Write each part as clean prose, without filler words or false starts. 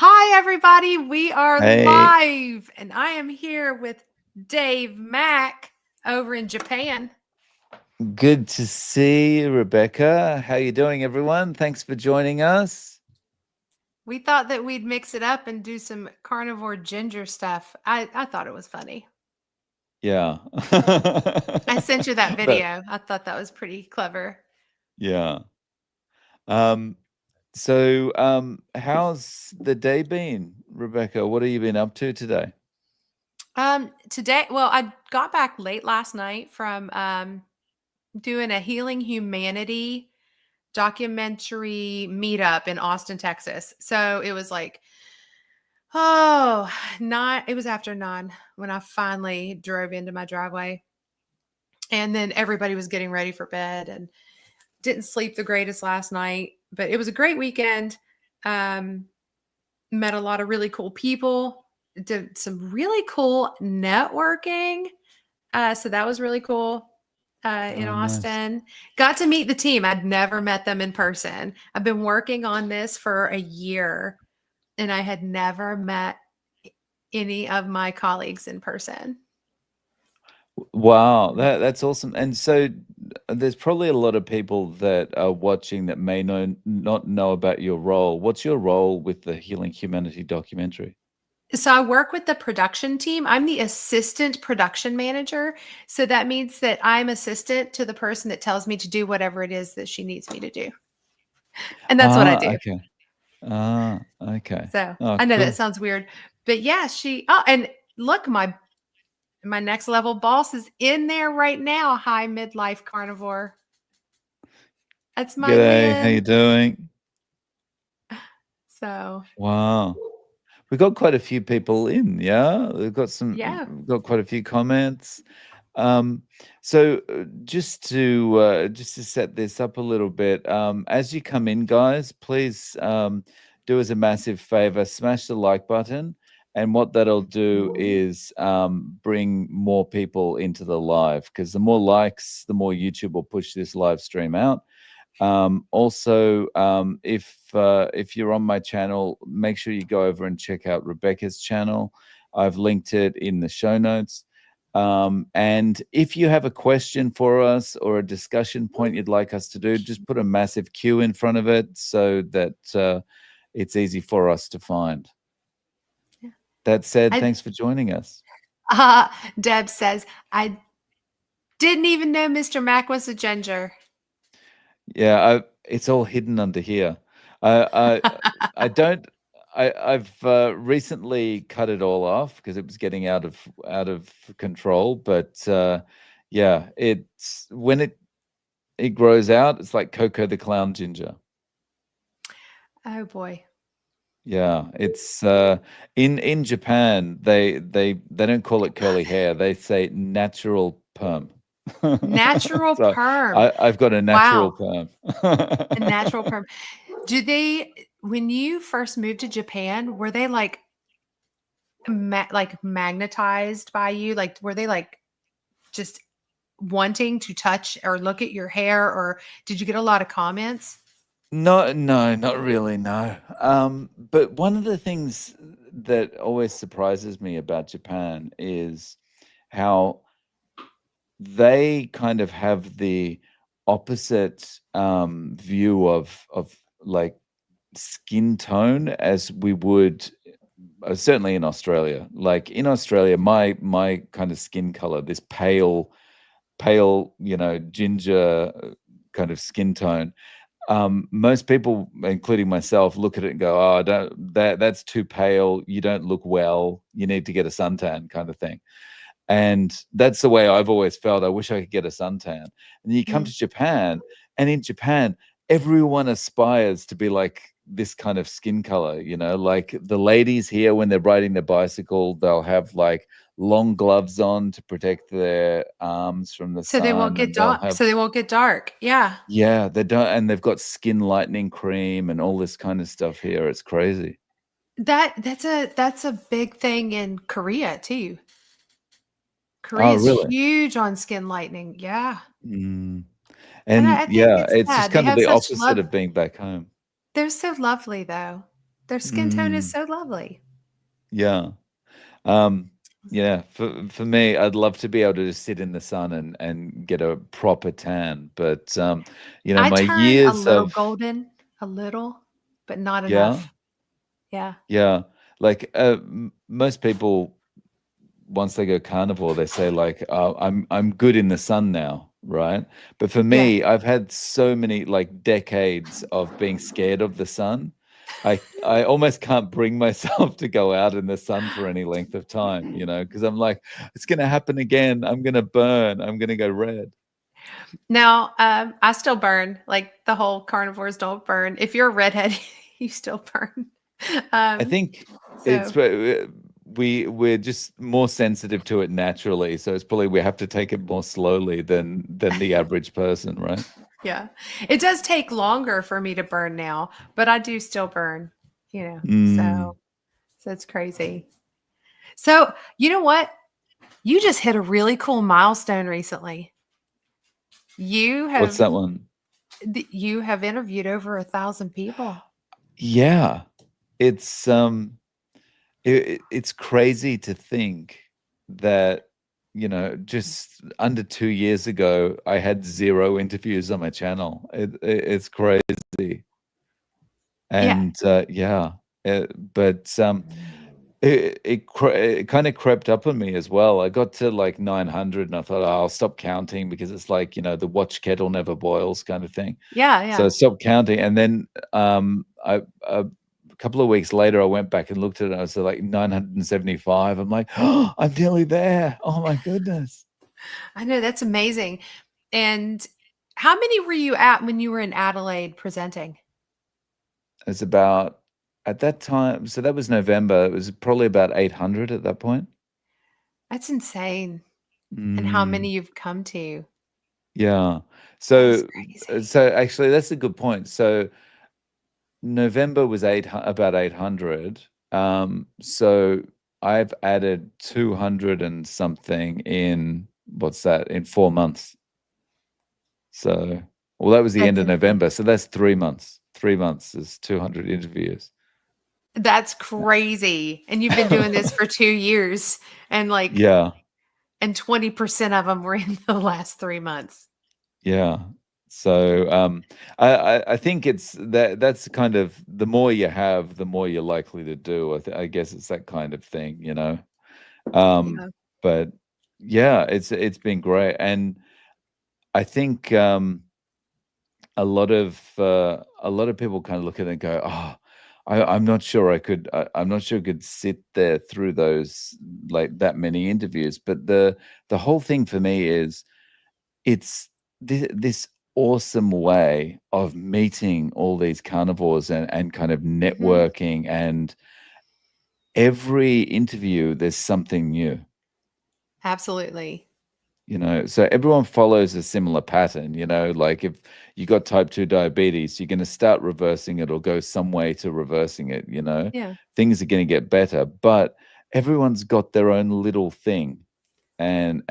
Hi, everybody. We are Hey, live, and I am here with Dave Mack over in Japan. good to see you, Rebecca. How you doing, everyone? Thanks for joining us. We thought that we'd mix it up and do some carnivore ginger stuff. I thought it was funny. Yeah. I sent you that But video. I thought that was pretty clever. yeah. Um, how's the day been, Rebecca? What have you been up to today? Today, well, I got back late last night from doing a Healing Humanity documentary meetup in Austin, Texas. So it was like Oh, nine. It was after 9 when I finally drove into my driveway. And then everybody was getting ready for bed and didn't sleep the greatest last night, but it was a great weekend. Um, Met a lot of really cool people, did some really cool networking. So that was really cool in Oh, nice. Austin. Got to meet the team. I'd never met them in person. I've been working on this for a year and I had never met any of my colleagues in person. Wow, that's awesome. And so there's probably a lot of people that are watching that may not know about your role. What's your role with the Healing Humanity documentary? So I work with the production team. I'm the assistant production manager. So that means that I'm assistant to the person that tells me to do whatever it is that she needs me to do. And that's what I Ah, do. okay. Okay. So Oh, I know that cool. sounds weird, but yeah, and look, my next level boss is in there right now. Hi, midlife carnivore. That's my G'day, how you Lynn. doing? So Wow. We got quite a few people in, yeah? yeah. We've got quite a few comments. Um, just to set this up a little bit, as you come in, guys, please do us a massive favor, smash the like button. And what that'll do is bring more people into the live, because the more likes, the more YouTube will push this live stream out. Also, if you're on my channel, make sure you go over and check out Rebecca's channel. I've linked it in the show notes. And if you have a question for us or a discussion point you'd like us to do, just put a massive Q in front of it so that it's easy for us to find. Yeah. That said, I thanks for joining us. uh, Deb says, I didn't even know Mr. Mack was a ginger. Yeah, it's all hidden under here. I I don't. I've recently cut it all off because it was getting out of control. But yeah, it's when it grows out, it's like Coco the Clown Ginger. Oh boy. Yeah, it's in Japan they don't call it curly hair. They say natural perm. Natural So perm. I've got a natural Wow. perm. A natural perm. When you first moved to Japan, were they like like magnetized by you? Like, were they like just wanting to touch or look at your hair, or did you get a lot of comments? No, no, not really, no. But one of the things that always surprises me about Japan is how they kind of have the opposite view of like skin tone as we would certainly in Australia. Like in Australia, my kind of skin color, this pale, ginger kind of skin tone, most people, including myself, look at it and go, "Oh, I don't, that's too pale. You don't look well. You need to get a suntan," kind of thing. And that's the way I've always felt. I wish I could get a suntan. And you come Mhm. to Japan, and in Japan, everyone aspires to be like this kind of skin color. Like the ladies here, when they're riding their bicycle, they'll have like long gloves on to protect their arms from the So they won't sun, get and they'll dark. have So they won't get dark. Yeah. yeah, they don't, and they've got skin lightening cream and all this kind of stuff here. It's crazy. That's a big thing in Korea too. Oh, Korea's really? huge on skin lightening. Yeah. Mm. And And I think yeah, it's it's just sad. They kind of have the such opposite love. of being back home. They're so lovely though. Their skin tone is Mm, so lovely. yeah. Um, yeah, for me, I'd love to be able to just sit in the sun and get a proper tan, but, I my turn a years little of golden, a little, but not yeah, enough. Yeah. yeah, like, m most people, once they go carnivore, they say like, "Oh, I'm good in the sun now," right? But for Yeah. me, I've had so many like decades of being scared of the sun. I almost can't bring myself to go out in the sun for any length of time, because I'm like, it's gonna happen again. I'm gonna burn. I'm gonna go red. Now, I still burn, like, the whole carnivores don't burn. If you're a redhead, you still burn. I Um, think so it's we're just more sensitive to it naturally, so it's probably we have to take it more slowly than the average person, right? yeah. It does take longer for me to burn now, but I do still burn, Mm. so it's crazy. So, you know what? You just hit a really cool milestone recently. You What's have that one? you have interviewed over 1,000 people. Yeah. It's, it's crazy to think that, just under 2 years ago, I had 0 interviews on my channel. It's crazy. Yeah. And, yeah, but, it kinda crept up on me as well. I got to, like, 900 and I thought, "Oh, I'll stop counting," because it's like, the watch kettle never boils kind of thing. Yeah, So I yeah. stopped counting, and then, a couple of weeks later, I went back and looked at it, and I was like 975. I'm like, "Oh, I'm nearly there. Oh my goodness." I know, that's amazing. And how many were you at when you were in Adelaide presenting? It's about at that time, so that was November, it was probably about 800 at that point. That's insane. And how Mm. many you've come to. Yeah. That is So, crazy. so actually, that's a good point. So November was about 800. So I've added 200 and something in what's that in 4 months. So, well, that was the end That's of insane. November. So that's 3 months. 3 months is 200 interviews. That's crazy. And you've been doing this for 2 years, and, Yeah. and 20% of them were in the last 3 months. Yeah. So, I think it's that's kind of the more you have, the more you're likely to do. I guess it's that kind of thing. Um, Yeah. but yeah, it's been great, and I think a lot of people kind of look at it and go, "Oh, I'm not sure I could. I'm not sure I could sit there through those like that many interviews." But the whole thing for me is it's this awesome way of meeting all these carnivores and kind of Mhm. networking, and every interview there's something new. Absolutely. So everyone follows a similar pattern. Like if you got type 2 diabetes, you're going to start reversing it or go some way to reversing it. Yeah. Things are going to get better, but everyone's got their own little thing, and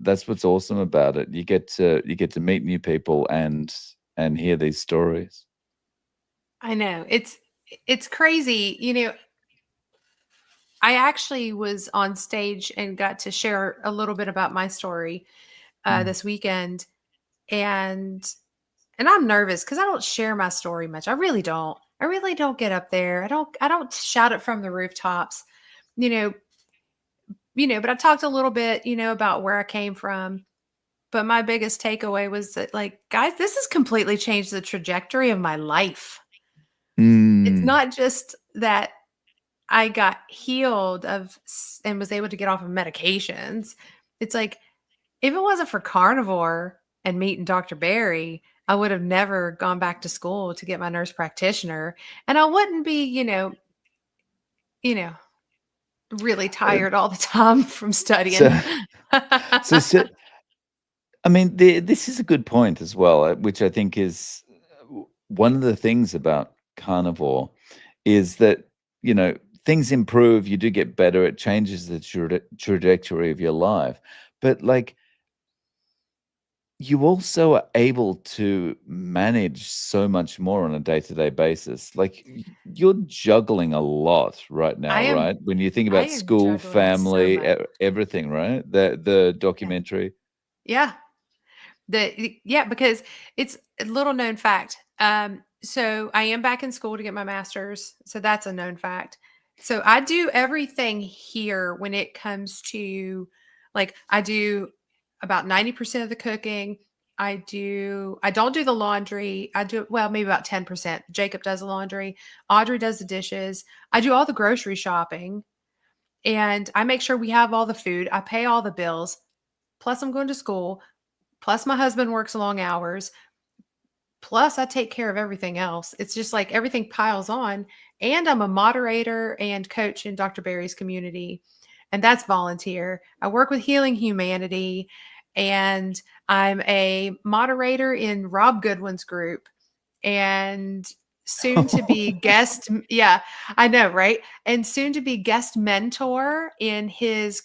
that's what's awesome about it. You get to meet new people and hear these stories. I know. It's crazy. I actually was on stage and got to share a little bit about my story Mm. this weekend, and I'm nervous because I don't share my story much. I really don't. I really don't get up there. I don't shout it from the rooftops. You know, but I talked a little bit, about where I came from. But my biggest takeaway was that, like, guys, this has completely changed the trajectory of my life. It's Mm. not just that I got healed and was able to get off of medications. It's like, if it wasn't for carnivore and meeting Dr. Barry, I would have never gone back to school to get my nurse practitioner, and I wouldn't be, you know, really Uh, tired all the time from so studying. so I mean, this is a good point as well, which I think is one of the things about carnivore is that, things improve, you do get better, it changes the trajectory of your life. But like you also are able to manage so much more on a day-to-day basis. Like you're juggling a lot right now, I am right? When you think I about am school, juggling so family, much. everything, right? The Yeah. documentary. Yeah. Yeah, because it's a little known fact. So I am back in school to get my master's. So that's a known fact. So I do everything here when it comes to like I do about 90% of the cooking. I don't do the laundry. I do well, maybe about 10%. Jacob does the laundry. Audrey does the dishes. I do all the grocery shopping and I make sure we have all the food. I pay all the bills. Plus I'm going to school. Plus my husband works long hours. Plus I take care of everything else. It's just like everything piles on. And I'm a moderator and coach in Dr. Barry's community. And that's volunteer. I work with Healing Humanity and I'm a moderator in Rob Goodwin's group and soon to be guest. Yeah, I know, right? And soon to be guest mentor in his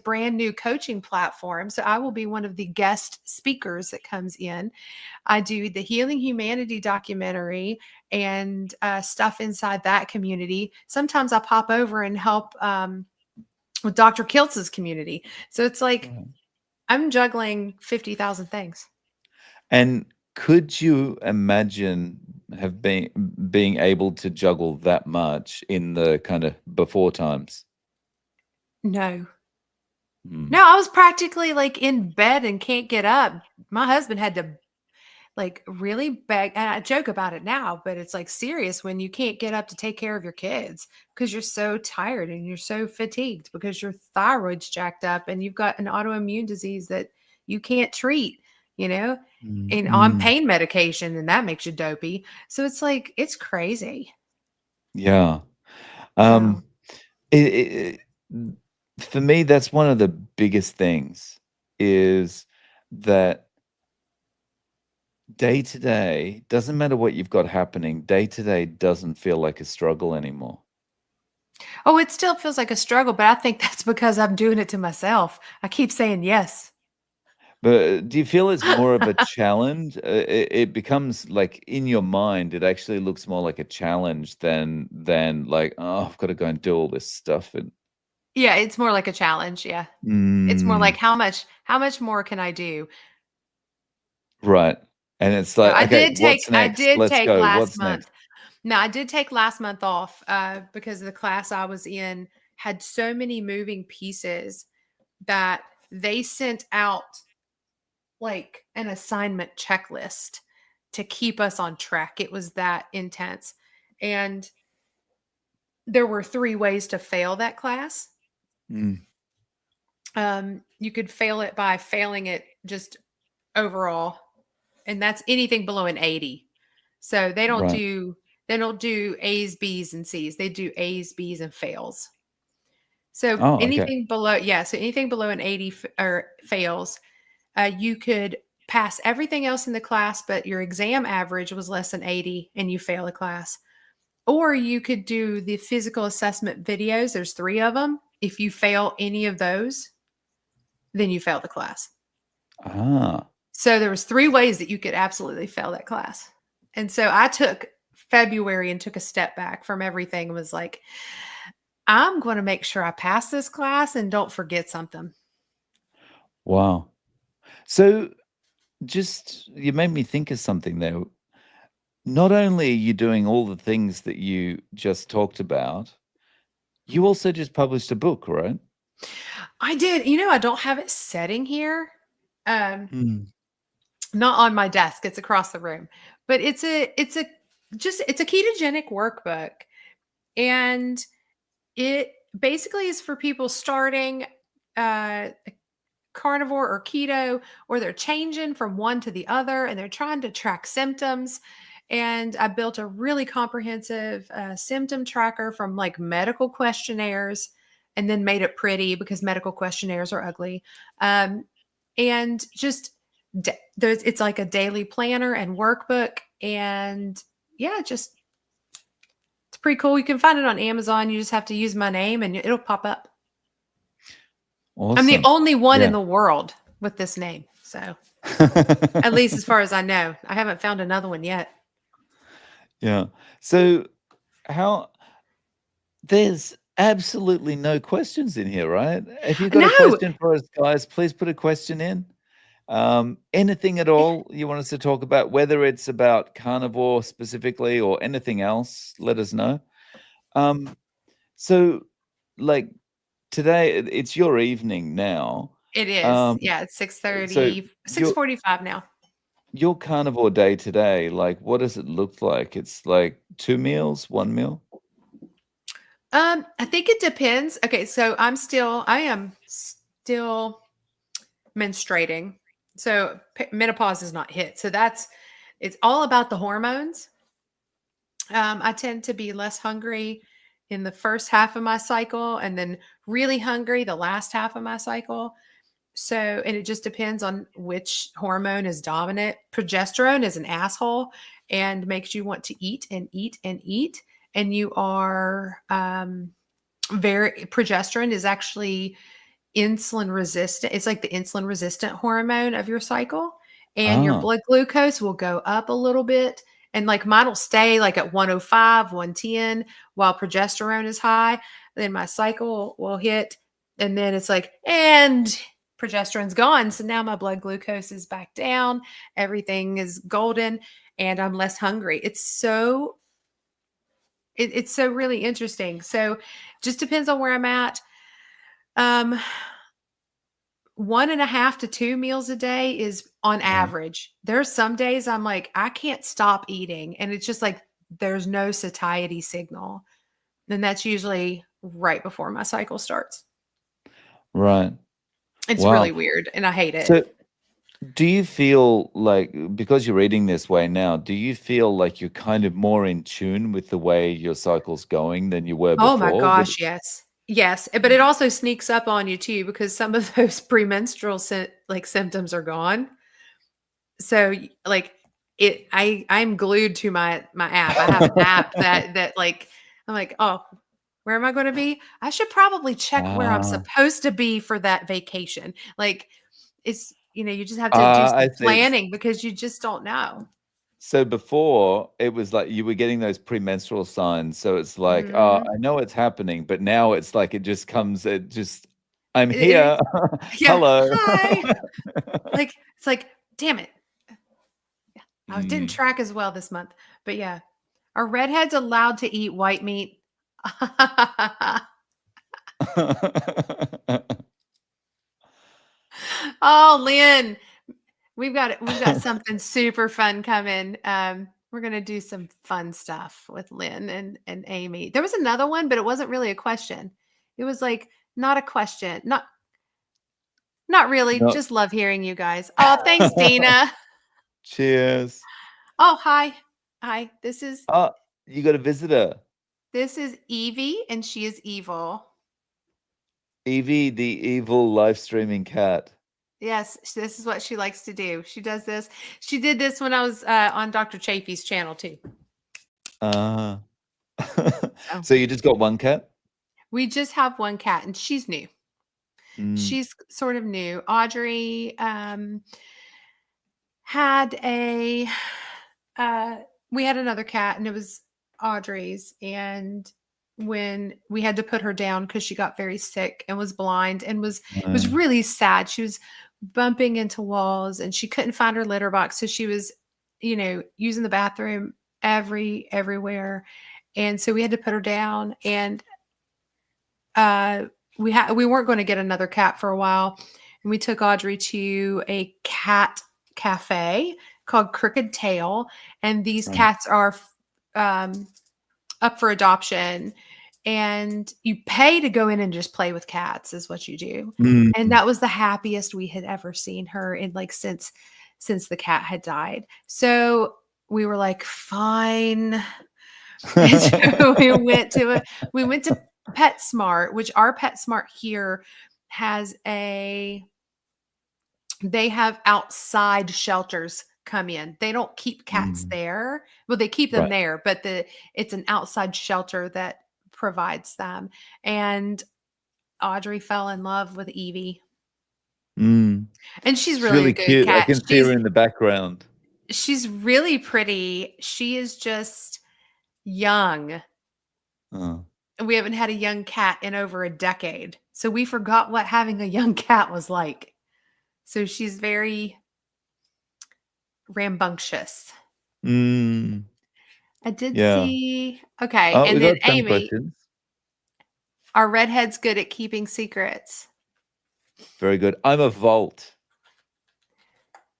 brand new coaching platform. So I will be one of the guest speakers that comes in. I do the Healing Humanity documentary and stuff inside that community. Sometimes I pop over and help with Dr. Kiltz's community. So it's like Right. I'm juggling 50,000 things. And could you imagine have been being able to juggle that much in the kind of before times? No. Mm. No, I was practically like in bed and can't get up. My husband had to like really beg, and I joke about it now, but it's like serious when you can't get up to take care of your kids because you're so tired and you're so fatigued because your thyroid's jacked up and you've got an autoimmune disease that you can't treat, you know, Mm, and on mm. pain medication, and that makes you dopey. So it's like it's crazy. Yeah. So Um, it for me, that's one of the biggest things is that day to day, doesn't matter what you've got happening, day to day doesn't feel like a struggle anymore. oh, it still feels like a struggle, but I think that's because I'm doing it to myself. I keep saying yes. But do you feel it's more of a challenge? It becomes like in your mind, it actually looks more like a challenge than like, oh, I've got to go and do all this stuff. And Yeah, it's more like a challenge, yeah. It's more mm, like how much more can I do? right. And it's So like, okay, what's I next? did Let's take go. last What's month. next? No, I did take last month off because the class I was in had so many moving pieces that they sent out like an assignment checklist to keep us on track. It was that intense. And there were 3 ways to fail that class. Mm, You could fail it by failing it just overall, and that's anything below an 80. So right. they don't do A's, B's, and C's. They do A's, B's, and fails. So Oh, okay. anything below, yeah, so anything below an 80 or fails, you could pass everything else in the class, but your exam average was less than 80 and you fail the class. Or you could do the physical assessment videos. There's 3 of them. If you fail any of those, then you fail the class. Ah, So there was 3 ways that you could absolutely fail that class. And so I took February and took a step back from everything and was like, I'm going to make sure I pass this class and don't forget something. wow. So just you made me think of something there. Not only are you doing all the things that you just talked about, you also just published a book, right? I did. I don't have it sitting here. Um, Mm, not on my desk. It's across the room. But it's a ketogenic workbook. And it basically is for people starting uh carnivore or keto, or they're changing from one to the other and they're trying to track symptoms. And I built a really comprehensive symptom tracker from like medical questionnaires and then made it pretty because medical questionnaires are ugly. Um, and just it's like a daily planner and workbook. And yeah, just it's pretty cool. You can find it on Amazon. You just have to use my name and it'll pop up. I'm the awesome. only one in Yeah. the world with this name. So at least as far as I know, I haven't found another one yet. Yeah. So how there's absolutely no questions in here, right? If you've got a No, question for us, guys, please put a question in. Anything at all you want us to talk about, whether it's about carnivore specifically or anything else, let us know. So, like today, it's your evening now. it is. Um, Yeah, it's so 6:30, your 6:45 now. your carnivore day today, like, what does it look like? It's like 2 meals, 1 meal? I think it depends. Okay, so I am still menstruating. So menopause is not hit. So it's all about the hormones. I tend to be less hungry in the first half of my cycle and then really hungry the last half of my cycle. So, and it just depends on which hormone is dominant. Progesterone is an asshole and makes you want to eat and eat and eat. And you are progesterone is actually insulin resistant. It's like the insulin resistant hormone of your cycle. And your Ah, blood glucose will go up a little bit. And like mine will stay like at 105, 110 while progesterone is high. Then my cycle will hit. And then it's like, and progesterone's gone. So now my blood glucose is back down. Everything is golden and I'm less hungry. It's so really interesting. So just depends on where I'm at. Um, 1.5 to 2 meals a day is on right. average. There's some days I'm like, I can't stop eating. And it's just like there's no satiety signal. And that's usually right before my cycle starts. Right. It's really Wow. weird and I hate it. So do you feel like, because you're eating this way now, do you feel like you're kind of more in tune with the way your cycle's going than you were Oh my before? gosh, yes. Yes, but it Mm. also sneaks up on you too because some of those premenstrual like symptoms are gone. So like I'm glued to my app. I have an app that like I'm like, "Oh, where am I going to be? I should probably check where I'm Ah, supposed to be for that vacation." Like it's you just have to do I some see. planning because you just don't know. So before it was like you were getting those premenstrual signs. So it's like, oh, Mhm. I know it's happening, but now it's like it just comes, I'm It here. yeah, Hello. hi. Like it's like, "Damn it. I didn't Mm. track as well this month." But yeah, are redheads allowed to eat white meat? Oh, Lynn, we've got something super fun coming. We're gonna do some fun stuff with Lynn and Amy. There was another one, but it wasn't really a question. It was like not a question, not really. No. Just love hearing you guys. Oh, thanks, Dina. Cheers. Oh, hi, hi. Oh, you got a visitor. This is Evie, and she is evil. Evie, the evil live streaming cat. Yes, this is what she likes to do. She does this. She did this when I was on Dr. Chafee's channel too. Ah. So So you just got one cat? we just have one cat, and she's new. Mm, She's sort of new. Audrey had a uh, we had another cat, and it was Audrey's. And when we had to put her down because she got very sick and was blind and was no. really sad. She was bumping into walls, and she couldn't find her litter box, so she was, using the bathroom everywhere. And so we had to put her down, and uh, we weren't going to get another cat for a while, and we took Audrey to a cat cafe called Crooked Tail, and these Right. cats are um, up for adoption, and you pay to go in and just play with cats is what you do. And Mm. that was the happiest we had ever seen her in, like, since the cat had died. So we were like, fine. And so we went to PetSmart, which our PetSmart here has they have outside shelters come in. They don't keep cats Mm. there. Well, they keep them Right. there, but it's an outside shelter that provides them. And Audrey fell in love with Evie. Mm. And she's She's really a really good cute. I cat. can see her in the background. She's really pretty. She is just young. Oh. We haven't had a young cat in over a decade. So we forgot what having a young cat was like. So she's very rambunctious. Mm. I did Yeah. see. Okay. Oh, we And then got 10 Amy, questions. are redheads good at keeping secrets? Very good. I'm a Volt.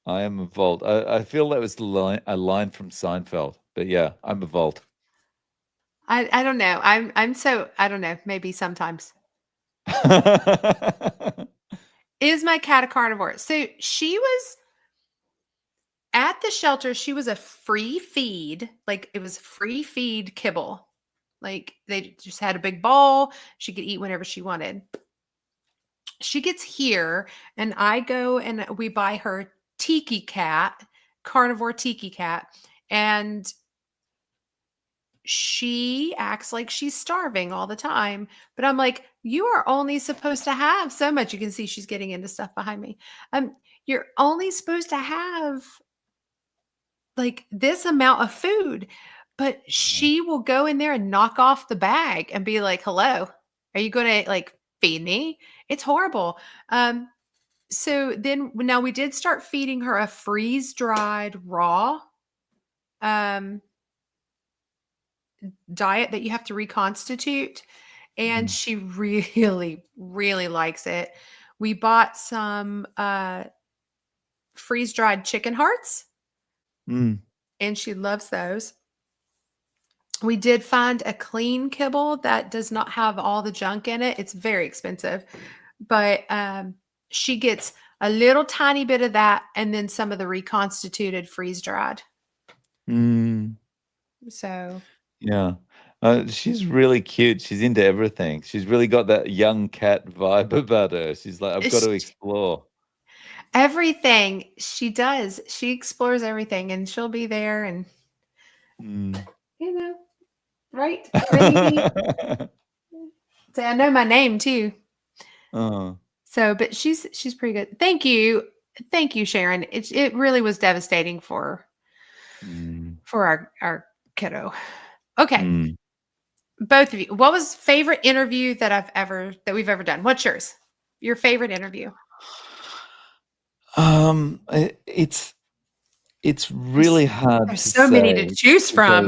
I am a Volt. I feel that was a line from Seinfeld, but yeah, I'm a Volt. I don't know. I'm so I don't know. Maybe sometimes. Is my cat a carnivore? So she was at the shelter. She was a free feed, like it was free feed kibble. Like they just had a big bowl. She could eat whenever she wanted. She gets here, and I go and we buy her tiki cat, carnivore tiki cat, and she acts like she's starving all the time. But I'm like, you are only supposed to have so much. You can see she's getting into stuff behind me. You're only supposed to have like this amount of food, but she will go in there and knock off the bag and be like, hello, are you going to like feed me? It's horrible. So then now we did start feeding her a freeze dried raw um, diet that you have to reconstitute. And Mm, she really, really likes it. We bought some freeze dried chicken hearts mm, and she loves those. We did find a clean kibble that does not have all the junk in it. It's very expensive, but she gets a little tiny bit of that and then some of the reconstituted freeze dried. mm. So, Yeah. She's really cute. She's into everything. She's really got that young cat vibe about her. She's like, I've got to sh- explore. everything she does, she explores everything and she'll be there and, Mm. you know, right? Maybe say, I know my name too. Oh. So, but she's pretty good. Thank you, Sharon. It really was devastating Mm. for our kiddo. Okay, Mm. both of you. What was favorite interview that we've ever done? What's yours? Your favorite interview? It's really There's hard there's to so many to say choose from.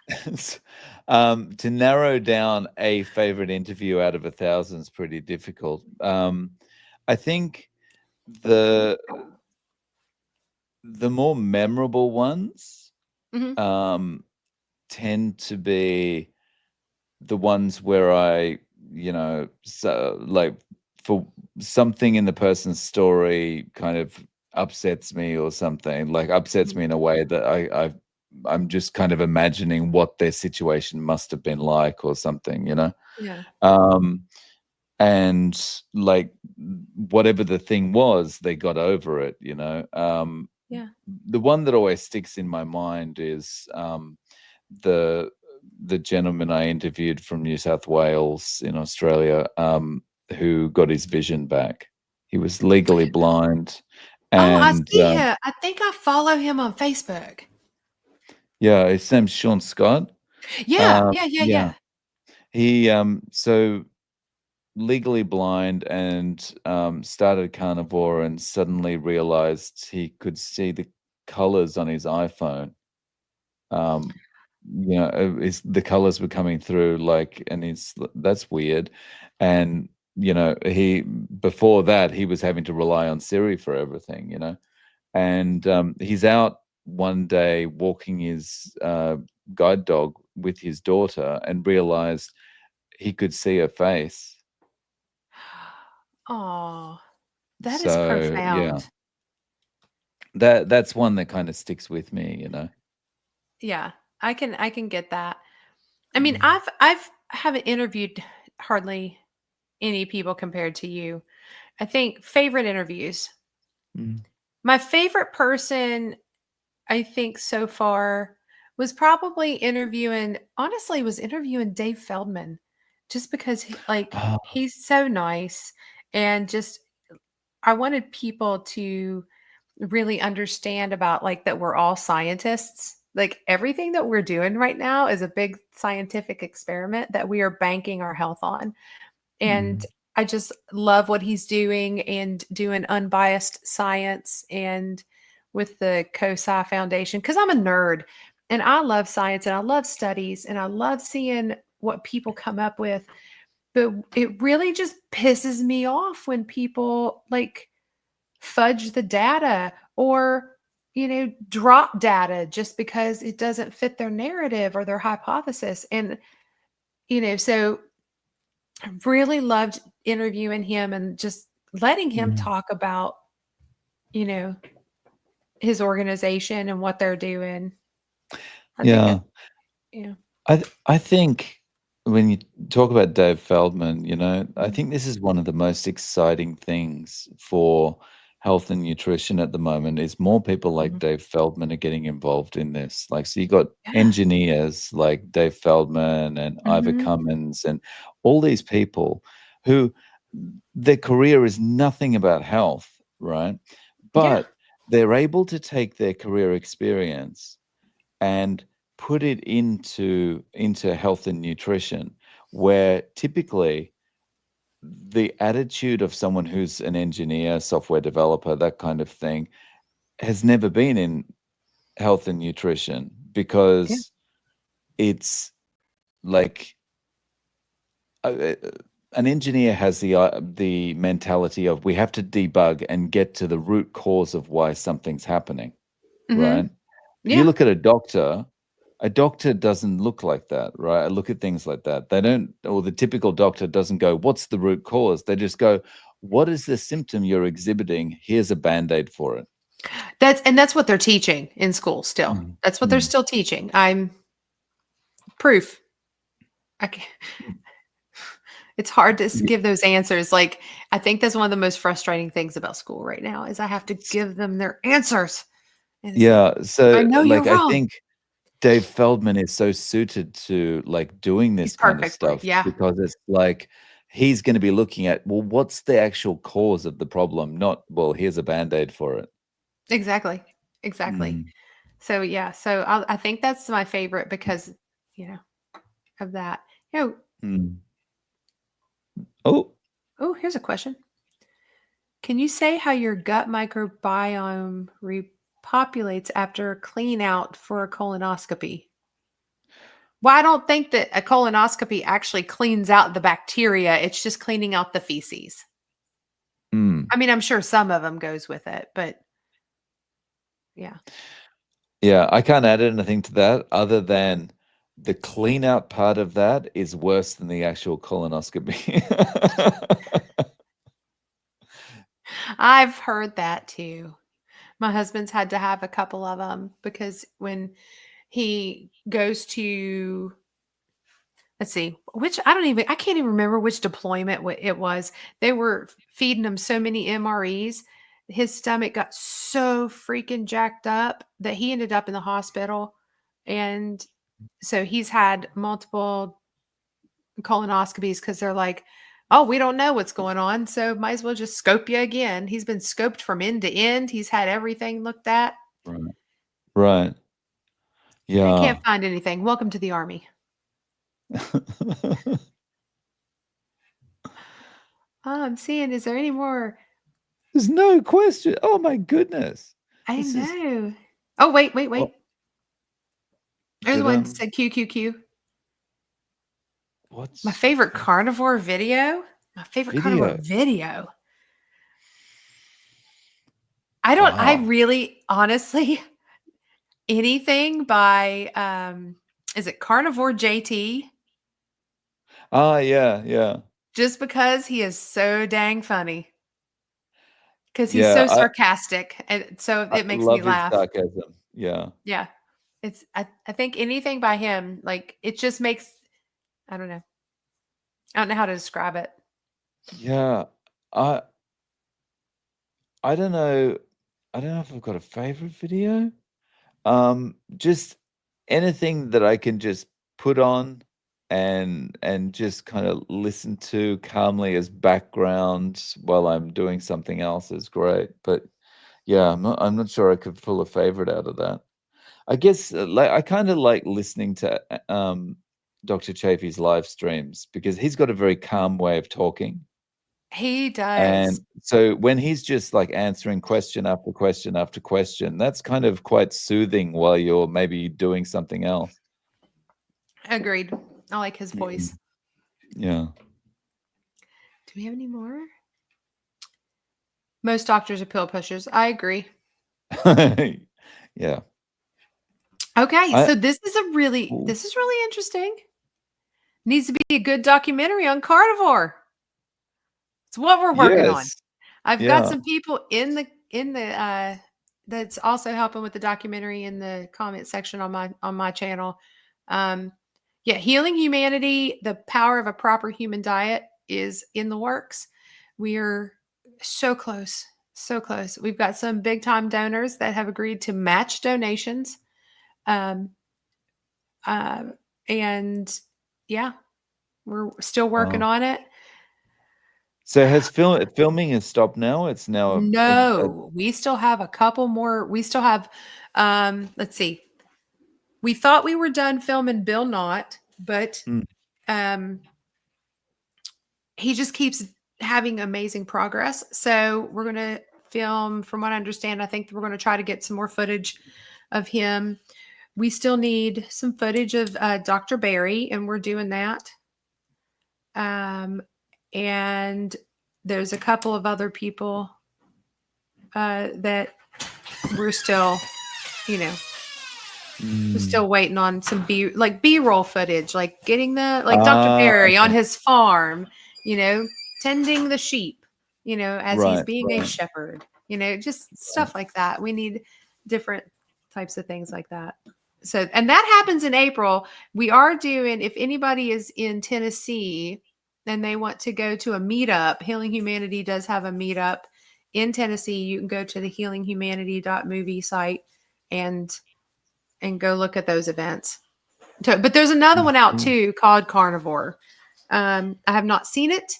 because yeah, to narrow down a favorite interview out of 1,000 is pretty difficult. I think the the more memorable ones Mhm. um, tend to be the ones where I, so like for something in the person's story kind of upsets me or something, like upsets Mhm. me in a way that I'm just kind of imagining what their situation must have been like or something, you know? Yeah. Um, and like whatever the thing was, they got over it, you know? Yeah. The one that always sticks in my mind is the the gentleman I interviewed from New South Wales in Australia, who got his vision back. He was legally blind, Oh, I and see him. I think I follow him on Facebook. yeah, his name's Sean Scott. Yeah. Yeah. Yeah. Yeah, Yeah. he so legally blind and started Carnivore and suddenly realized he could see the colors on his iPhone. Um, is the colors were coming through like, and it's that's weird. And he before that he was having to rely on Siri for everything, and he's out one day walking his guide dog with his daughter and realized he could see her face. Oh, that is So yeah, profound. that's one that kind of sticks with me. Yeah. I can get that. I mean, Mm. I've haven't interviewed hardly any people compared to you. I think favorite interviews. Mm. My favorite person I think so far was probably interviewing Dave Feldman just because Ah, he's so nice and just I wanted people to really understand about like that we're all scientists. Like everything that we're doing right now is a big scientific experiment that we are banking our health on. And Mm. I just love what he's doing and doing unbiased science and with the COSI Foundation because I'm a nerd and I love science and I love studies and I love seeing what people come up with. But it really just pisses me off when people like fudge the data or drop data just because it doesn't fit their narrative or their hypothesis. And so I really loved interviewing him and just letting him Mm. talk about, you know, his organization and what they're doing. I think Yeah. that's yeah. I think when you talk about Dave Feldman, I Mhm. think this is one of the most exciting things for health and nutrition at the moment is more people like Mhm. Dave Feldman are getting involved in this. Like, so you got Yeah. engineers like Dave Feldman and Ivor Mhm. Cummins and all these people who their career is nothing about health, right? Yeah. But they're able to take their career experience and put it into health and nutrition, where typically the attitude of someone who's an engineer, software developer, that kind of thing, has never been in health and nutrition Yeah. because it's like an engineer has the mentality of we have to debug and get to the root cause of why something's happening, Mhm. right? You Yeah. look at a doctor doesn't look like that, right? I look at things like that. They don't, or the typical doctor doesn't go, "What's the root cause?" They just go, "What is the symptom you're exhibiting? Here's a band-aid for it." That's what they're teaching in school still. Mm, That's what they're mm. still teaching. I'm proof. I ca It's hard to Y give those answers. Like, I think that's one of the most frustrating things about school right now is I have to give them their answers. And it's like, Yeah, I so, know you're like, I wrong. think Dave Feldman is so suited to, like, doing He's this kind of perfect for it. stuff Yeah, because it's like he's gonna be looking at, well, what's the actual cause of the problem? Not, well, here's a band-aid for it. exactly. Exactly. Mm, So, yeah. So I think that's my favorite because, you know, of that. mm. Oh, Oh, here's a question. Can you say how your gut microbiome repopulates after a clean out for a colonoscopy? Well, I don't think that a colonoscopy actually cleans out the bacteria. It's just cleaning out the feces. mm. I mean, I'm sure some of them goes with it, but yeah. Yeah, I can't add anything to that other than the clean out part of that is worse than the actual colonoscopy. I've heard that too. My husband's had to have a couple of them because when he goes to let's see, which I can't even remember which deployment it was. They were feeding him so many MREs. His stomach got so freaking jacked up that he ended up in the hospital. And so he's had multiple colonoscopies because they're like, oh, we don't know what's going on. So might as well just scope you again. He's been scoped from end to end. He's had everything looked at. Right. Right. I can't Yeah. find anything. Welcome to the army. Oh, I'm seeing, is there any more? There's no question. Oh my goodness. I This is know. Oh, wait, wait, what wait. There's did, one that said Q, Q, Q. My what's your favorite favorite carnivore video? My favorite carnivore video? video. I Wow. really honestly anything by is it Carnivore JT? Ah, yeah, yeah. Just because he is so dang funny. Because he's Yeah, so sarcastic. And so I it makes me love his laugh. sarcasm. Yeah. Yeah. I think anything by him, like it just makes I don't know. I don't know how to describe it. Yeah. I I don't know. I don't know if I've got a favorite video. Just anything that I can just put on. and just kind of listen to calmly as background while I'm doing something else is great. But yeah, I'm not sure I could pull a favorite out of that. I guess like I kind of like listening to Dr. Chafee's live streams because he's got a very calm way of talking. He does. And so when he's just like answering question after question after question, that's kind of quite soothing while you're maybe doing something else. Agreed. I like his Mm. voice. Yeah. Do we have any more? Most doctors are pill pushers. I agree. Yeah. Okay, I so Ooh, this is really interesting. Needs to be a good documentary on carnivore. It's what we're working on. yes. I've got Yeah. some people in the that's also helping with the documentary in the comment section on my channel. Um yeah, Healing Humanity, the power of a proper human diet is in the works. We are so close. So close. We've got some big time donors that have agreed to match donations. Um uh, and yeah, we're still working Wow. on it. So has filming has stopped now? It's now a No, we still have a couple more. We still have, let's see. We thought we were done filming Bill Knott, but mm, um, he just keeps having amazing progress. So we're going to film, from what I understand, I think we're going to try to get some more footage of him. We still need some footage of Dr. Barry, and we're doing that. Um, and there's a couple of other people that we're still, you know, we're mm. still waiting on some B-roll footage, like getting the like Dr. Ah, Barry on okay. his farm, you know, tending the sheep, you know, as he's Right, being a right, shepherd, you know, just right. stuff like that. We need different types of things like that. So, and that happens in April. We are doing, if anybody is in Tennessee and they want to go to a meetup, Healing Humanity does have a meetup in Tennessee. You can go to the healinghumanity.movie site and go look at those events. But there's another Mm, one out cool. too called Carnivore. I have not seen it.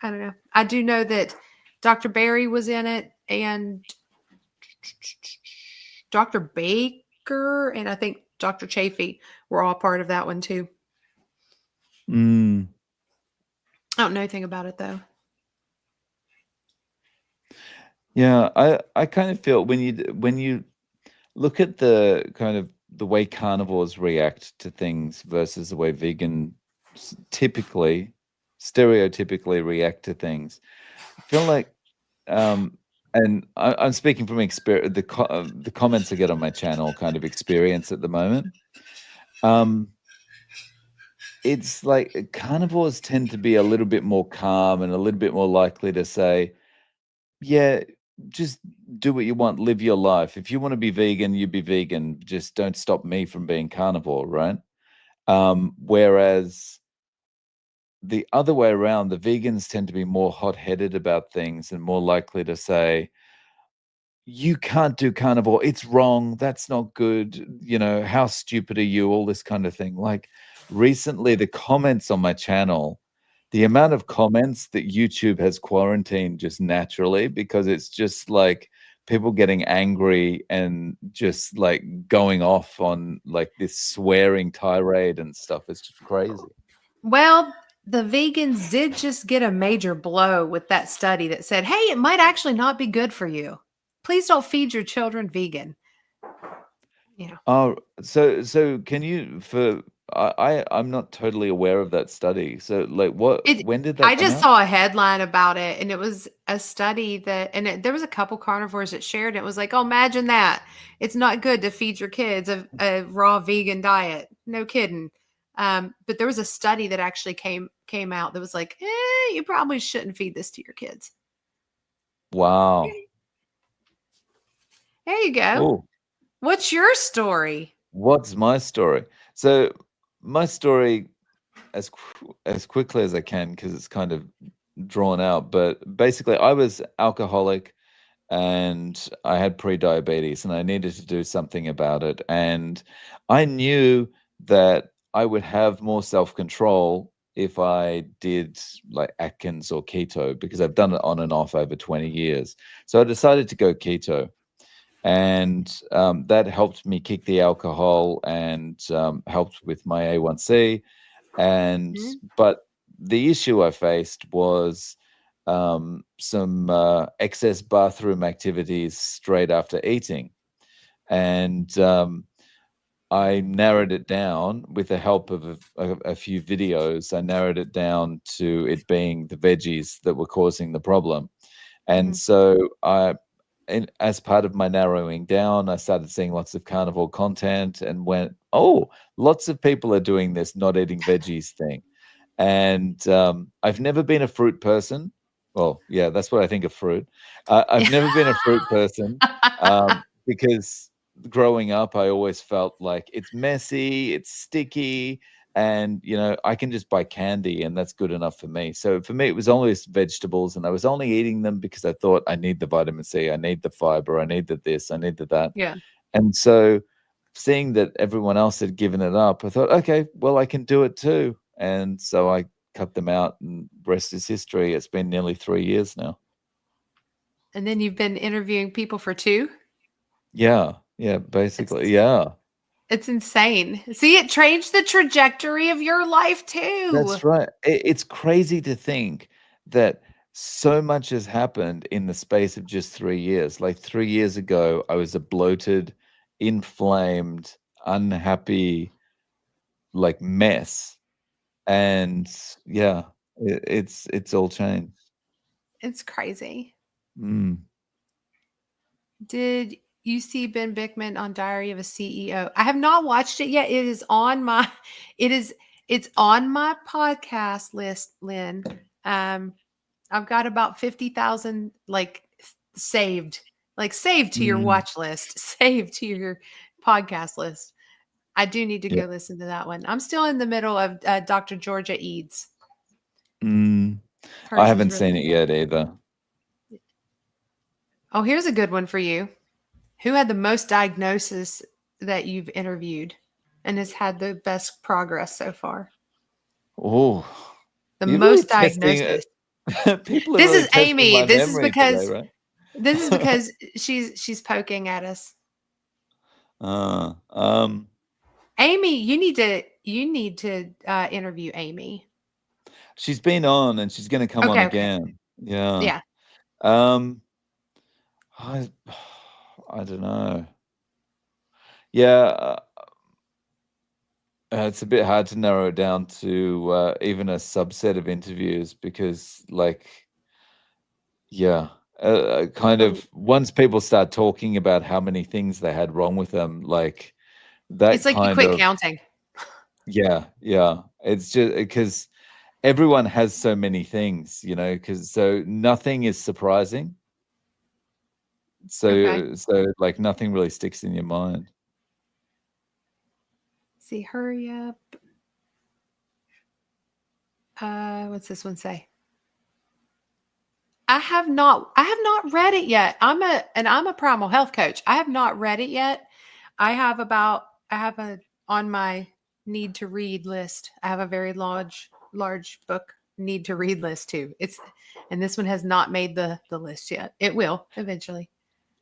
I don't know. I do know that Dr. Barry was in it and Dr. Baker and I think Dr. Chafee were all part of that one too. Mm. I don't know anything about it though. Yeah, I kind of feel when you look at the kind of the way carnivores react to things versus the way vegan typically, stereotypically react to things. I feel like, um, and I'm speaking from experience, the comments I get on my channel kind of experience at the moment. Um, it's like carnivores tend to be a little bit more calm and a little bit more likely to say, yeah, just do what you want, live your life. If you want to be vegan, you be vegan. Just don't stop me from being carnivore, right? Whereas the other way around, the vegans tend to be more hot-headed about things and more likely to say, you can't do carnivore. It's wrong. That's not good. You know, how stupid are you? All this kind of thing. Like recently, the comments on my channel, the amount of comments that YouTube has quarantined just naturally because it's just like people getting angry and just like going off on like this swearing tirade and stuff. It's just crazy. Well, the vegans did just get a major blow with that study that said, hey, it might actually not be good for you. Please don't feed your children vegan. Yeah. Oh, so can you for I'm not totally aware of that study. So like It when did that I come just out? saw a headline about it, and it was a study that there was a couple carnivores that shared it. It was like, "Oh, imagine that. It's not good to feed your kids a raw vegan diet." No kidding. But there was a study that actually came out that was like, you probably shouldn't feed this to your kids." Wow. There you go. Oh, What's your story? what's my story? So my story as quickly as I can because it's kind of drawn out, but basically I was alcoholic and I had pre-diabetes and I needed to do something about it. And I knew that I would have more self-control if I did like Atkins or keto, because I've done it on and off over 20 years. So I decided to go keto, and that helped me kick the alcohol and helped with my A1C. And Mhm. but the issue I faced was some excess bathroom activities straight after eating, and I narrowed it down with the help of a few videos. I narrowed it down to it being the veggies that were causing the problem. And Mhm. so as part of my narrowing down, I started seeing lots of carnivore content and went, oh, lots of people are doing this not eating veggies thing. And I've never been a fruit person. Well, yeah, that's what I think of fruit. I've Yeah. never been a fruit person because growing up, I always felt like it's messy, it's sticky, and I can just buy candy and that's good enough for me. So for me, it was always vegetables, and I was only eating them because I thought I need the vitamin C, I need the fiber, I need the this, I need the that. Yeah. And so seeing that everyone else had given it up, I thought, okay, well, I can do it too. And so I cut them out, and rest is history. It's been nearly 3 years now. And then you've been interviewing people for 2? Yeah, It's basically, yeah. it's insane. See, it changed the trajectory of your life too. That's right. It's crazy to think that so much has happened in the space of just 3 years. Like 3 years ago, I was a bloated, inflamed, unhappy, like mess. And yeah, it's all changed. It's crazy. Mm. Did you see Ben Bickman on Diary of a CEO? I have not watched it yet. It is on my it is it's on my podcast list, Lynn. Um, I've got about 50,000 saved, saved to your Mm. watch list, saved to your podcast list. I do need to Yeah. go listen to that one. I'm still in the middle of Dr. Georgia Eads. Mm. I Hers is haven't really seen it good. yet either. Oh, here's a good one for you. Who had the most diagnosis that you've interviewed and has had the best progress so far? Oh, The you're really most testing diagnosis. it. People are This really is testing Amy. my memory today, right? This is because she's poking at us. uh, um, Amy, you need to interview Amy. she's been on and she's going to come on Okay, okay. again. Yeah. Yeah. Um, I, I don't know. Yeah, it's a bit hard to narrow it down to even a subset of interviews because, like, yeah, kind Oh, of once people start talking about how many things they had wrong with them, like it's that like you kind quit of, counting. yeah, yeah. It's just because everyone has so many things, because so nothing is surprising. Okay. So like nothing really sticks in your mind. See, hurry up. What's this one say? I have not read it yet. I'm a primal health coach. I have not read it yet. I have a on my need to read list. I have a very large book need to read list too. And this one has not made the list yet. It will eventually.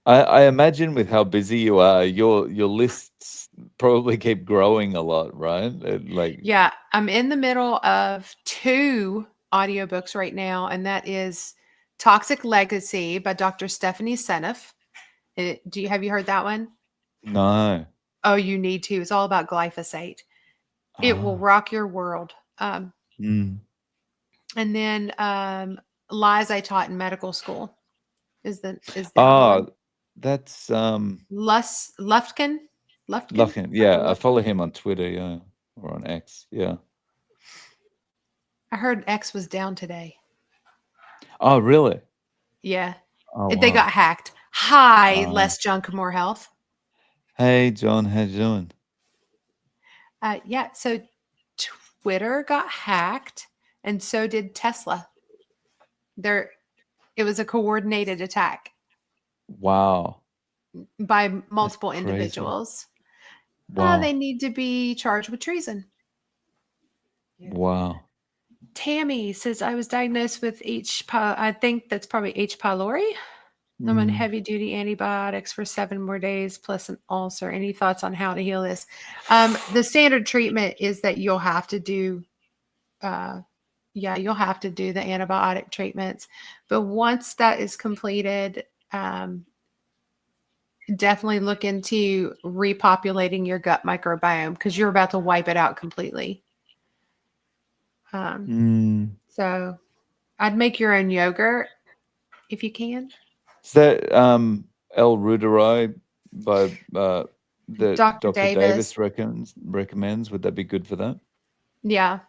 I imagine with how busy you are, your lists probably keep growing a lot, right? Like, Yeah, I'm in the middle of 2 audiobooks right now, and that is Toxic Legacy by Dr. Stephanie Seneff. Have you heard that one? no. Oh, you need to. It's all about glyphosate. It will Ah. rock your world. Mm. And then Lies I Taught in Medical School is the other one. Oh, that's Lufkin, Lufkin, Luckin. Dr. Yeah, I follow Lufkin. him on Twitter, yeah, or on X, yeah. I heard X was down today. Oh, really? Yeah, Oh, they got wow. hacked. Hi, Uh, less junk, more health. hey, John, how you doing? Yeah, so Twitter got hacked, and so did Tesla. There, it was a coordinated attack Wow, by that's multiple crazy. individuals. They Wow. need to be charged with treason. Wow. Tammy says, I was diagnosed with I think that's probably H. pylori. I'm on Mm. heavy duty antibiotics for 7 more days plus an ulcer. Any thoughts on how to heal this? The standard treatment is that you'll have to do, you'll have to do the antibiotic treatments. But once that is completed, definitely look into repopulating your gut microbiome because you're about to wipe it out completely. Mm. So I'd make your own yogurt if you can. Is that L. reuteri by that Dr. Dr. Davis. Davis recommends? Would that be good for that? Yeah,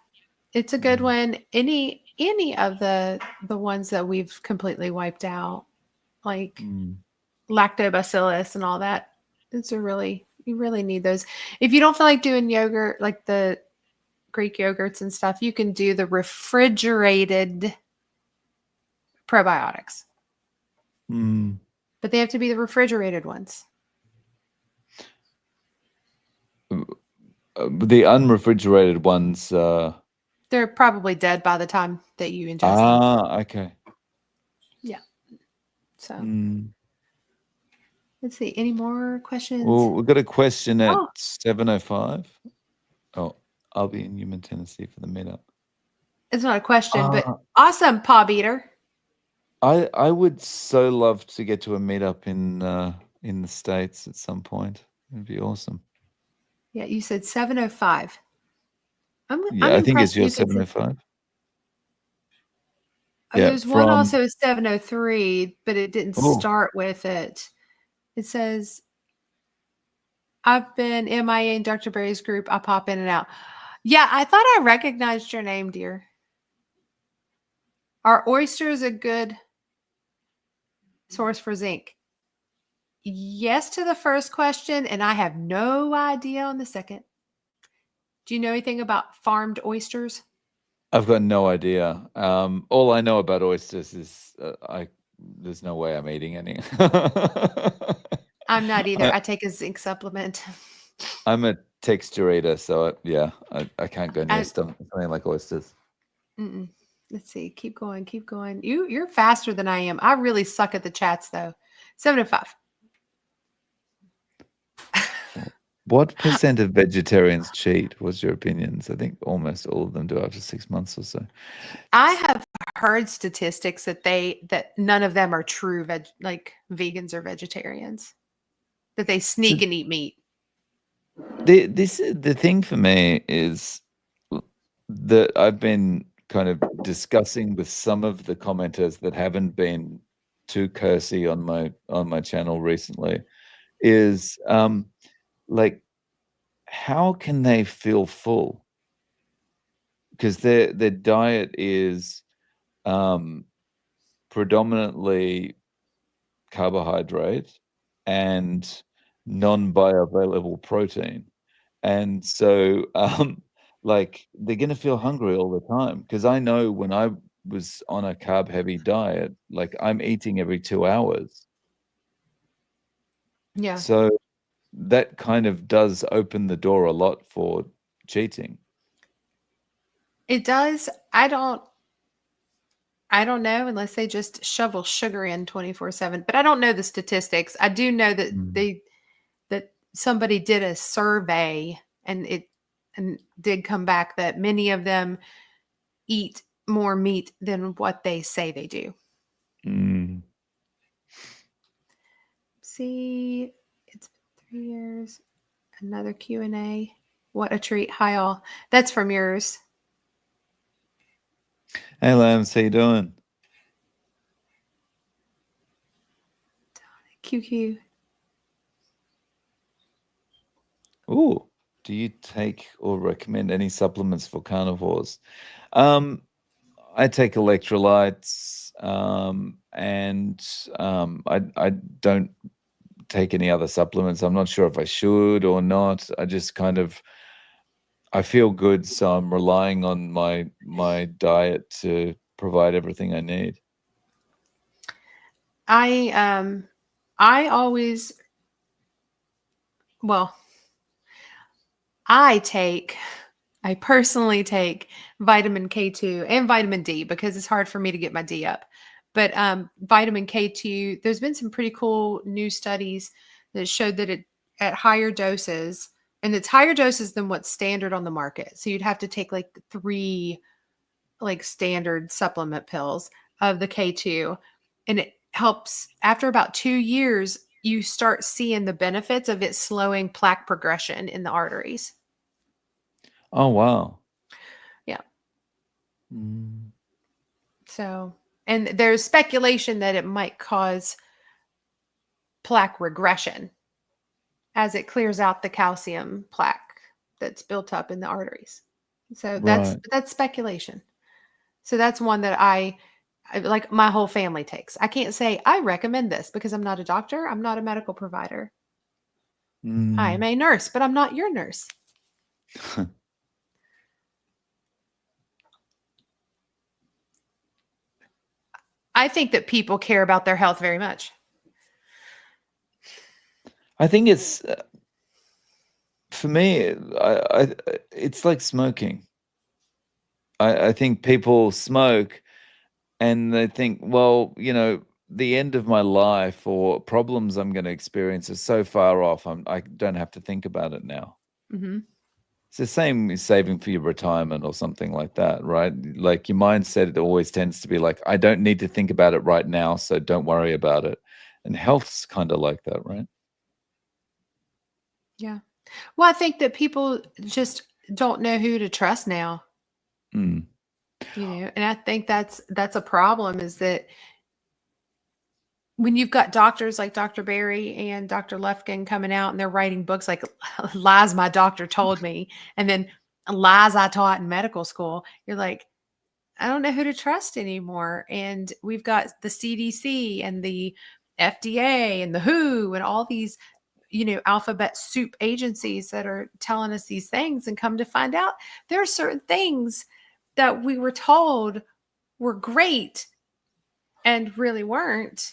it's a good Mm. one. Any of the ones that we've completely wiped out, like Mm. lactobacillus and all that. It's a really you really need those. If you don't feel like doing yogurt, like the Greek yogurts and stuff, you can do the refrigerated probiotics, Mm. but they have to be the refrigerated ones. The unrefrigerated ones. They're probably dead by the time that you ingest them. Okay. Yeah. So Mm. let's see. Any more questions? Well, we've got a question at Oh, 7:05. Oh, I'll be in Newman, Tennessee for the meetup. it's not a question, but Uh, awesome, Paw Beater. I would so love to get to a meetup in the States at some point. It'd be awesome. Yeah, you said 7:05. I'm Yeah, I think it's impressed your you could say 7:05. Yeah, there's one from also 7:03, but it didn't oh, start with it. It says, I've been MIA in Dr. Berry's group. I pop in and out. Yeah, I thought I recognized your name, dear. Are oysters a good source for zinc? Yes to the first question, and I have no idea on the second. Do you know anything about farmed oysters? I've got no idea. All I know about oysters is I there's no way I'm eating any. I'm not either. I, I take a zinc supplement. I'm a texture eater, so yeah, I can't go near I, something like oysters. mm-mm. Let's see. Keep going. Keep going. You're faster than I am. I really suck at the chats though. 7:05. What percent of vegetarians cheat? What's your opinions? I think almost all of them do after 6 months or so. I have heard statistics that none of them are true like vegans or vegetarians. That they So sneak and eat meat. the thing for me is that I've been kind of discussing with some of the commenters that haven't been too cursy on my channel recently is like how can they feel full? Because their diet is predominantly carbohydrate and non-bioavailable protein. And so like they're going to feel hungry all the time because I know when I was on a carb heavy diet, like I'm eating every 2 hours. Yeah, So that kind of does open the door a lot for cheating. it does. I don't know unless they just shovel sugar in 24/7. But I don't know the statistics. I do know that Mm. that somebody did a survey and did come back that many of them eat more meat than what they say they do. Mm. See, it's been 3 years. Another Q&A. What a treat. Hi all. That's from yours. Hey Lambs, how you doing? QQ. Ooh, do you take or recommend any supplements for carnivores? Um, I take electrolytes, and I don't take any other supplements. I'm not sure if I should or not. I just kind of I feel good, so I'm relying on my diet to provide everything I need. I always well, I take I personally take vitamin K2 and vitamin D because it's hard for me to get my D up. But vitamin K2, there's been some pretty cool new studies that showed that it at higher doses, and it's higher doses than what's standard on the market. So you'd have to take like 3 like standard supplement pills of the K2, and it helps after about 2 years you start seeing the benefits of it slowing plaque progression in the arteries. Oh, wow. Yeah. Mm. So, and there's speculation that it might cause plaque regression as it clears out the calcium plaque that's built up in the arteries. So Right. that's speculation. So that's one that like my whole family takes. I can't say I recommend this because I'm not a doctor, I'm not a medical provider. I am Mm. a nurse, but I'm not your nurse. I think that people care about their health very much. I think it's for me. It's like smoking. I think people smoke and they think, well, the end of my life or problems I'm going to experience are so far off. I don't have to think about it now. Hmm. It's the same as saving for your retirement or something like that, right? Like your mindset, it always tends to be like, I don't need to think about it right now, so don't worry about it. And health's kind of like that, right? Yeah. Well, I think that people just don't know who to trust now, Mm. and I think that's a problem is that when you've got doctors like Dr. Barry and Dr. Lufkin coming out and they're writing books like lies my doctor told me and then lies I taught in medical school, you're like, I don't know who to trust anymore. And we've got the CDC and the FDA and the WHO and all these, alphabet soup agencies that are telling us these things, and come to find out there are certain things that we were told were great and really weren't.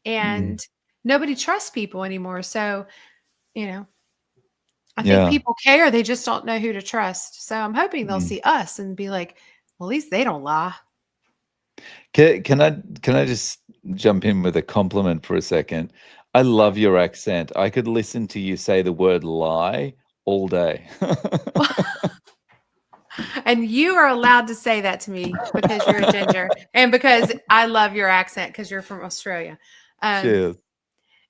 Mm. And nobody trusts people anymore. So, you know, I think Yeah. people care. They just don't know who to trust. So I'm hoping they'll Mm. see us and be like, well, at least they don't lie. Can I just jump in with a compliment for a second? I love your accent. I could listen to you say the word lie all day. And you are allowed to say that to me because you're a ginger and because I love your accent because you're from Australia. Um, Cheers.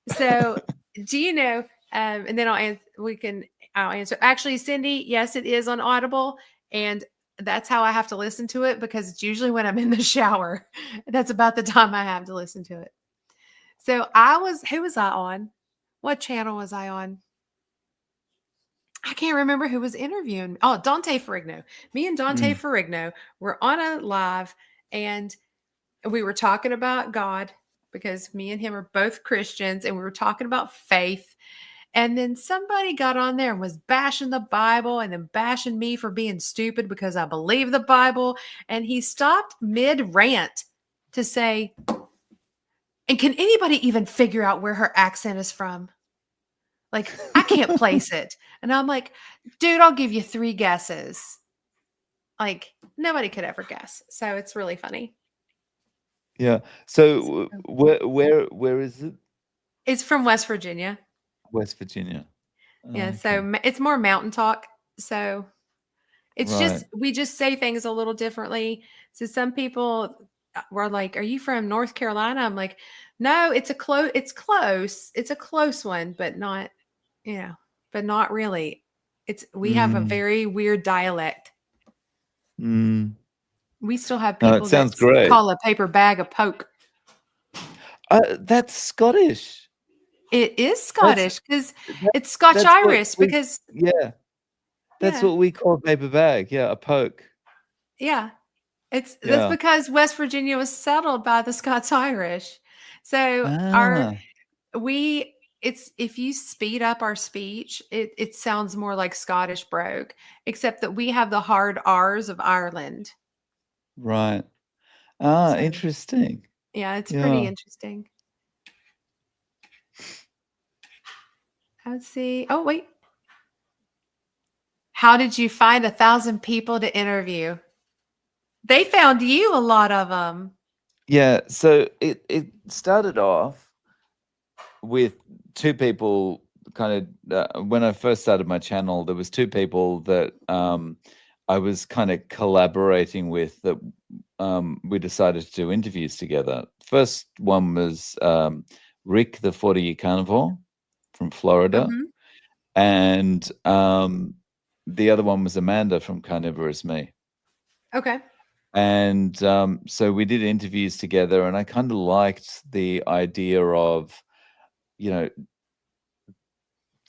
so do you know, and then I'll answer. Actually, Cindy, yes, it is on Audible. And that's how I have to listen to it because it's usually when I'm in the shower. That's about the time I have to listen to it. So who was I on? What channel was I on? I can't remember who was interviewing. Oh, Dante Ferrigno. Me and Dante Mm. Ferrigno were on a live and we were talking about God because me and him are both Christians and we were talking about faith. And then somebody got on there and was bashing the Bible and then bashing me for being stupid because I believe the Bible. And he stopped mid rant to say, and can anybody even figure out where her accent is from? Like, I can't place it. And I'm like, dude, I'll give you 3 guesses. Like, nobody could ever guess. So it's really funny. Yeah. So where is it? It's from West Virginia. West Virginia. Yeah, Okay. so it's more mountain talk. So it's Right. just we just say things a little differently. So some people were like, "Are you from North Carolina?" I'm like, "No, it's close. It's a close one, but not, you know, but not really. We have a Mm. very weird dialect. Mm. We still have No, it people that sounds great. call a paper bag a poke. That's Scottish. It is That's Scottish because that it's Scotch that's what Irish we because yeah, that's yeah, what we call a paper bag. Yeah, a poke. yeah. That's Yeah. because West Virginia was settled by the Scots Irish. So Ah, we it's if you speed up our speech, it sounds more like Scottish brogue, except that we have the hard R's of Ireland. right. Ah, So interesting. yeah, it's pretty Yeah. interesting. Let's see. Oh wait. How did you find 1,000 people to interview? They found you, a lot of them. Yeah, so it started off with two people. Kind of when I first started my channel, there was two people that I was kind of collaborating with that we decided to do interviews together. First one was Rick, the 40-year carnivore from Florida, Mhm. and the other one was Amanda from Carnivore as me. Okay. And so we did interviews together, and I kind of liked the idea of, you know,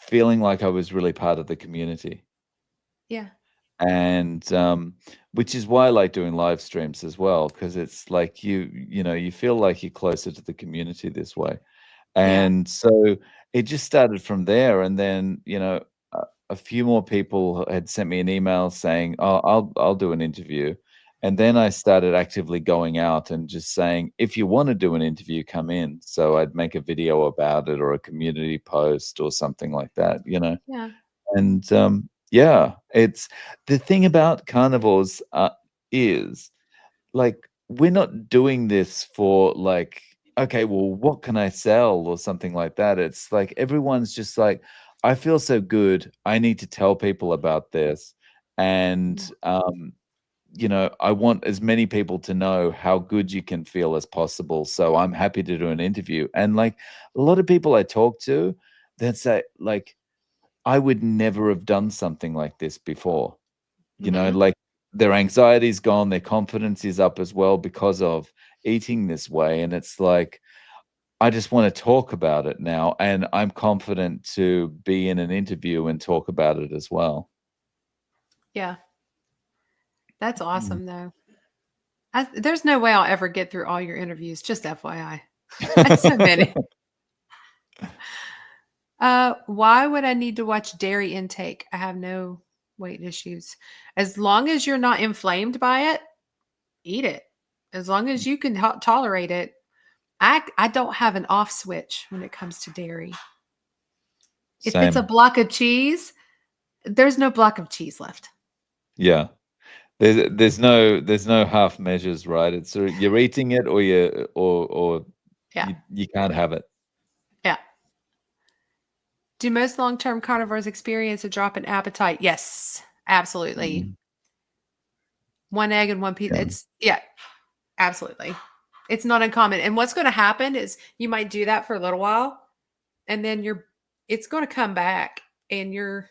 feeling like I was really part of the community. Yeah. And which is why I like doing live streams as well, because it's like you feel like you're closer to the community this way. Yeah. And so it just started from there, and then, a few more people had sent me an email saying, "Oh, I'll do an interview." And then I started actively going out and just saying, "If you want to do an interview, come in." So I'd make a video about it or a community post or something like that. Yeah. And yeah, it's the thing about carnivores is, like, we're not doing this for, like, okay, well, what can I sell or something like that. It's like everyone's just like, I feel so good. I need to tell people about this. And, Yeah. I want as many people to know how good you can feel as possible. So I'm happy to do an interview. And like a lot of people I talk to, that say, like, I would never have done something like this before. Mhm. Like their anxiety's gone, their confidence is up as well because of eating this way. And it's like, I just want to talk about it now. And I'm confident to be in an interview and talk about it as well. Yeah. That's Mm. awesome, though. There's no way I'll ever get through all your interviews, just FYI. That's so many. Why would I need to watch dairy intake? I have no weight issues. As long as you're not inflamed by it, eat it. As long as you can tolerate it. I don't have an off switch when it comes to dairy. If it's a Same. block of cheese, there's no block of cheese left. Yeah. There's no half measures, right? It's sort of, you're eating it or or Yeah. you can't have it. Yeah. Do most long-term carnivores experience a drop in appetite? Yes, absolutely. Mm, One egg and one piece. yeah. It's yeah, absolutely. It's not uncommon. And what's going to happen is you might do that for a little while and then it's going to come back and your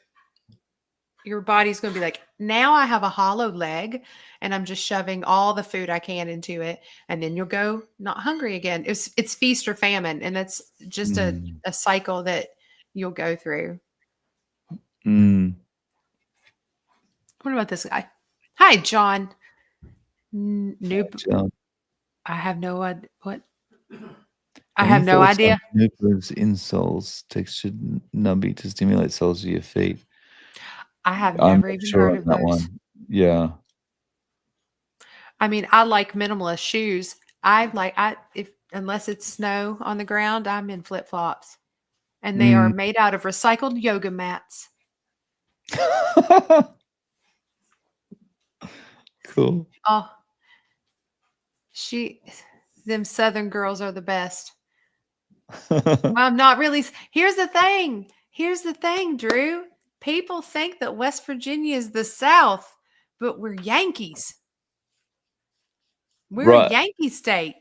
body's going to be like, now I have a hollow leg and I'm just shoving all the food I can into it. And then you'll go not hungry again. It's feast or famine. And that's just Mm, a cycle that you'll go through. mm. What about this guy? Hi, John. Nope. John. I have no idea. What? I have Any no thoughts on idea. Snoopers insoles textured numbing to stimulate soles of your feet? I have I'm never not even sure heard on of that those. one. Yeah. I mean, I like minimalist shoes. I if unless it's snow on the ground, I'm in flip flops, and they are Mm. made out of recycled yoga mats. Cool. Oh, she, them Southern girls are the best. Well, I'm not really. Here's the thing. Here's the thing, Drew. People think that West Virginia is the South, but we're Yankees. We're a Right. Yankee state.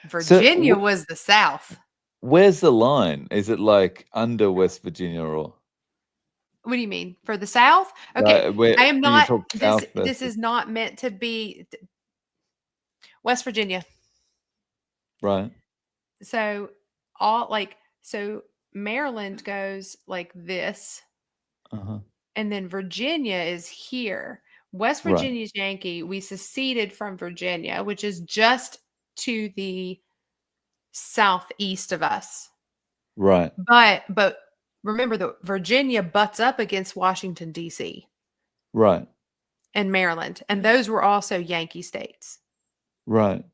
So, Virginia was the South. where's the line? Is it like under West Virginia or What do you mean? For the South? Okay. like where I am when you not talk this South this versus is not meant to be West Virginia. right? So all like so Maryland goes like this Uh-huh. and then Virginia is here. West Right. Virginia's Yankee. We seceded from Virginia, which is just to the southeast of us. Right. But remember that Virginia butts up against Washington D.C. Right. and Maryland, and those were also Yankee states Right.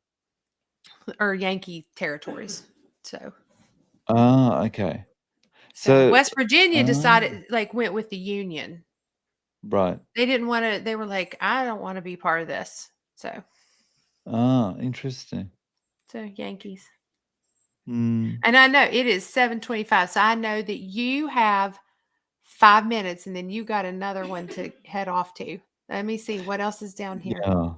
or Yankee territories. So, Ah, okay. so So, West Virginia ah, decided like went with the Union. Right. They didn't want to. They were like, I don't want to be part of this. Ah, interesting. So Yankees. Mm. And I know it is 7:25, so I know that you have 5 minutes, and then you got another one to head off to. Let me see what else is down here. Yeah.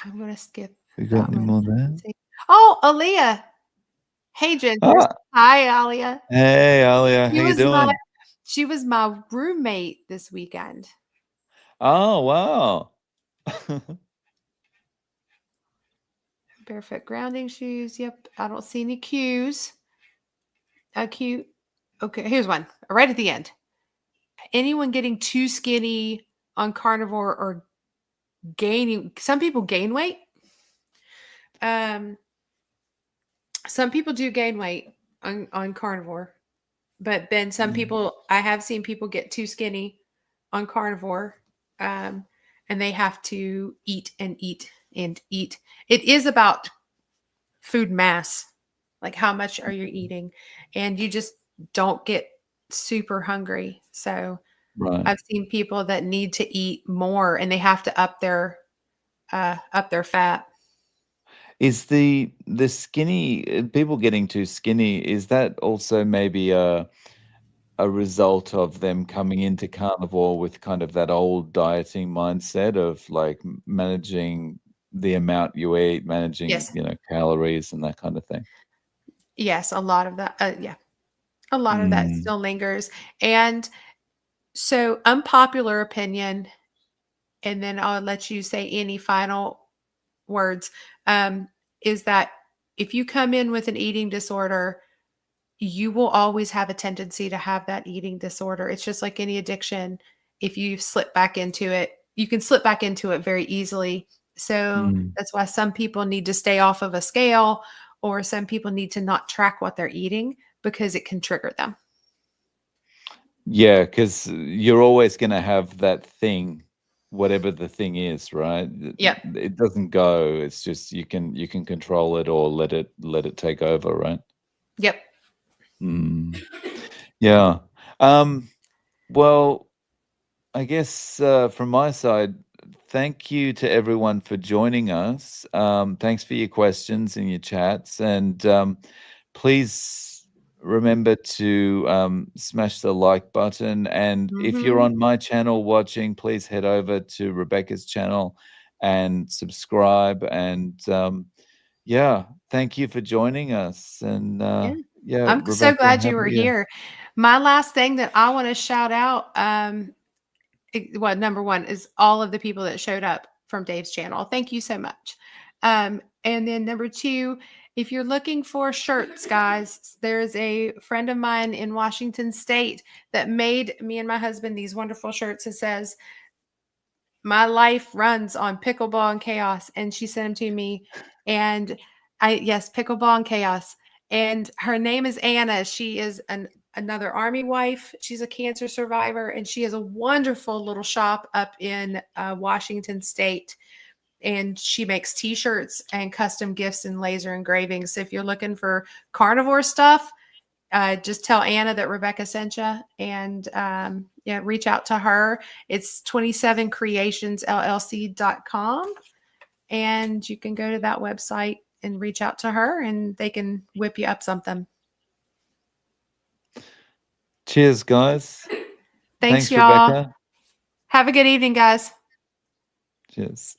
I'm gonna skip We got that any one. more there? Let's see. Oh, Aaliyah. Hey, Gingers. Ah, Hi, Aaliyah. hey, Alia, how She you was my doing? she was my roommate this weekend. Oh, wow. Barefoot grounding shoes. Yep. I don't see any cues. Cute. Okay, here's one right at the end. Anyone getting too skinny on carnivore or gaining, some people gain weight. Um, some people do gain weight on carnivore, but then some Mm, people, I have seen people get too skinny on carnivore, um, and they have to eat and eat and eat. It is about food mass, like how much are you eating, and you just don't get super hungry. So right. I've seen people that need to eat more, and they have to up their fat. Is the skinny people getting too skinny, is that also maybe a result of them coming into carnivore with kind of that old dieting mindset of, like, managing the amount you eat, managing, Yes. calories and that kind of thing? Yes, a lot of that, yeah, a lot of that Mm, still lingers, and so unpopular opinion, and then I'll let you say any final words, um, is that if you come in with an eating disorder, you will always have a tendency to have that eating disorder. It's just like any addiction. If you slip back into it, you can slip back into it very easily. So mm. that's why some people need to stay off of a scale, or some people need to not track what they're eating because it can trigger them. Yeah, 'cause you're always gonna have that thing, whatever the thing is, right? Yep. It doesn't go, it's just you can control it or let it take over, right? Yep. Mm, yeah. Um, well, I guess, from my side, thank you to everyone for joining us. Thanks for your questions and your chats, and, please remember to, smash the like button, and if you're Mhm. on my channel watching, please head over to Rebecca's channel and subscribe, and, yeah, thank you for joining us, and, Yeah. yeah, I'm so Rebecca, glad how you about were you? here. My last thing that I want to shout out, well, number one is all of the people that showed up from Dave's channel. Thank you so much. And then number two, if you're looking for shirts, guys, there's a friend of mine in Washington State that made me and my husband these wonderful shirts. It says, "My life runs on pickleball and chaos," and she sent them to me. And yes, pickleball and chaos. And her name is Anna. She is another army wife. She's a cancer survivor, and she has a wonderful little shop up in Washington State. And she makes T-shirts and custom gifts and laser engravings. So if you're looking for carnivore stuff, just tell Anna that Rebecca sent you, and yeah, reach out to her. It's 27creationsllc.com, and you can go to that website and reach out to her, and they can whip you up something. Cheers, guys. Thanks, Thanks, y'all. Rebecca. Have a good evening, guys. Cheers.